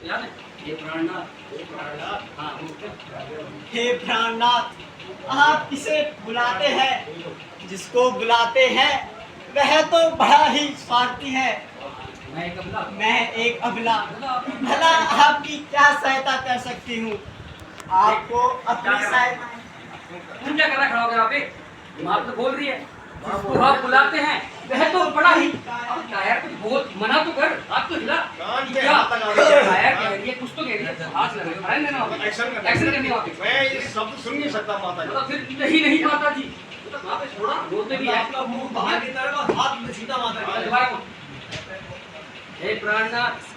याद है? हे प्राणनाथ, हे प्राणनाथ, हाँ हे प्राणनाथ, आप किसे बुलाते हैं? जिसको बुलाते हैं वह तो बड़ा ही स्वार्थी है। मैं एक अबला, मैं एक अबला, भला आपकी क्या सहायता कर सकती हूँ? आपको अपनी सहायता। तुम क्या कर रहा खड़ा हो गया पे? माँ तो बोल रही है, जिसको आप बुलाते हैं वह तो बड़ा ही यार कुछ बोल मना तो कर, हाथ तो हिला। क्या यार कह रही है, कुछ तो कह रही है, हाथ लगा के खड़ा देना, एक्शन करनी होगी। मैं ये शब्द सुन नहीं सकता माता जी। तो फिर नहीं नहीं माता जी, तो वहाँ पे छोड़ा रोते भी है। आपका मुंह बाहर की तरफ, हाथ में सीधा माता दोबारा बोल। हे प्राणनाथ,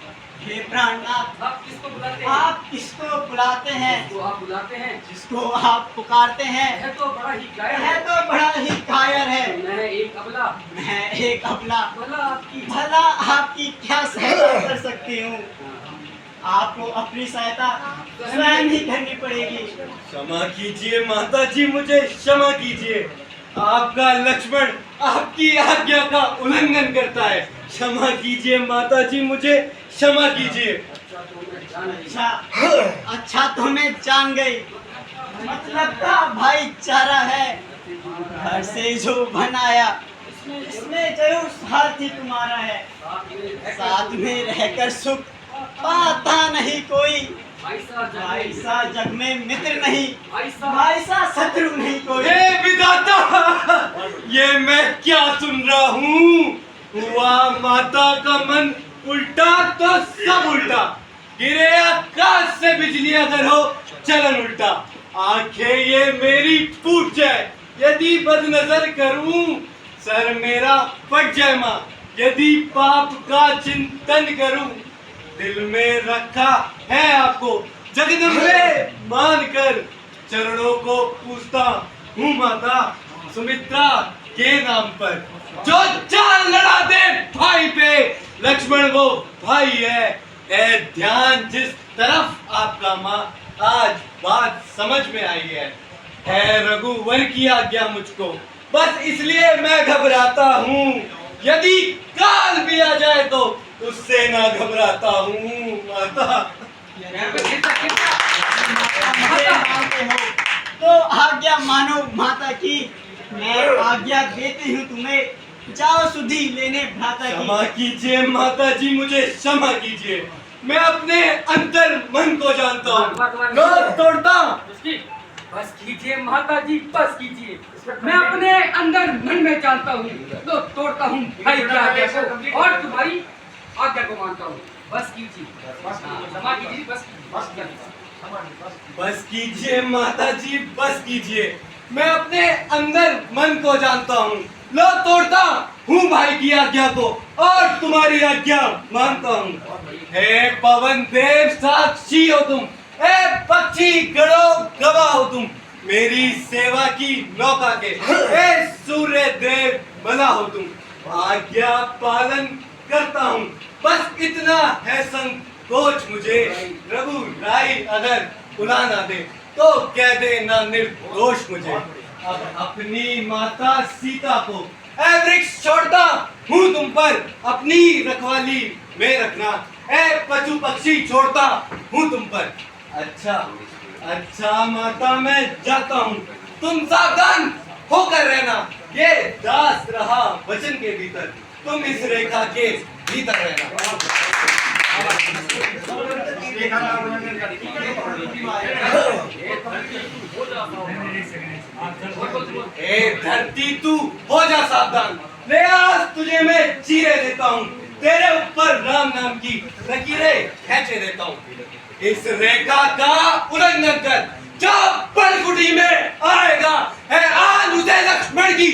हे प्राणनाथ, आप किसको बुलाते हैं? आप किसको बुलाते हैं? जिसको आप बुलाते हैं जिसको आप पुकारते हैं यह तो बड़ा ही कायर वह है। तो बड़ा ही कायर है। मैं एक अबला, मैं एक अबला, भला आपकी क्या सहायता कर सकती हूँ? आपको अपनी सहायता स्वयं ही करनी पड़ेगी। क्षमा कीजिए माता जी, मुझे क्षमा कीजिए। आपका लक्ष्मण आपकी आज्ञा का उल्लंघन करता है। क्षमा कीजिए माता जी, मुझे क्षमा कीजिए। अच्छा अच्छा, तो मैं जान गई, मतलब का भाईचारा है। घर से जो बनाया इसमें जरूर साथ ही तुम्हारा है। साथ में रहकर सुख पाता नहीं कोई, भाई सा जग में मित्र नहीं, भाई सा शत्रु नहीं कोई। हे विधाता, ये मैं क्या सुन रहा हूँ? हुआ माता का मन उल्टा तो सब उल्टा, गिरे आकाश से बिजली अगर हो चलन उल्टा। आंखें ये मेरी फूट जाए यदि बदनजर करूं, सर मेरा फट जाए मां यदि पाप का चिंतन करूं। दिल में रखा है आपको जगदम्बे मानकर, चरणों को पूछता हूँ माता सुमित्रा के नाम पर। जो चाल लड़ा दे भाई पे, लक्ष्मण वो भाई है। ए ध्यान जिस तरफ आपका माँ, आज बात समझ में आई है रघुवर की आज्ञा मुझको, बस इसलिए मैं घबराता हूँ। यदि काल भी आ जाए तो उससे ना घबराता हूँ माता। तो आज्ञा मानो माता की, मैं आज्ञा देती हूँ तुम्हें, जाओ सुधि लेने भ्राता की। क्षमा कीजिए माता जी, मुझे क्षमा कीजिए। मैं अपने अंतर मन को जानता हूँ, लोग तोड़ता। बस कीजिए माता जी, बस कीजिए। मैं अपने अंदर मन में जानता हूँ, तो तोड़ता हूँ भाई की आज्ञा को और तुम्हारी आज्ञा को मानता हूँ। बस कीजिए, क्षमा कीजिए, बस कीजिए माता जी, बस कीजिए। मैं अपने अंदर मन को जानता हूँ, लो तोड़ता हूँ भाई की आज्ञा को और तुम्हारी आज्ञा मानता हूँ। हे पवन देव साक्षी हो तुम, हे पक्षी गणों गवाह हो तुम, मेरी सेवा की नौका के। हे सूर्य देव भला हो तुम, आज्ञा पालन करता हूँ। बस इतना है संकोच मुझे, रघु राय अगर बुला ना दे तो कह दे ना निर्दोष मुझे। अब अपनी माता सीता को ऐ वृक्ष छोड़ता हूँ तुम पर, अपनी रखवाली में रखना। ऐ पशु पक्षी छोड़ता हूँ तुम पर। अच्छा अच्छा माता, मैं जाता हूँ, तुम सावधान होकर रहना। ये दास रहा वचन के भीतर, तुम इस रेखा के भीतर रहना। ए धरती तू हो जा सावधान, ले आज तुझे मैं चीरे देता हूँ, तेरे ऊपर राम नाम की लकीरें खींचे देता हूँ। इस रेखा का उल्लंघन कर, जब बलकुटी में आएगा है आज उसे लक्ष्मण की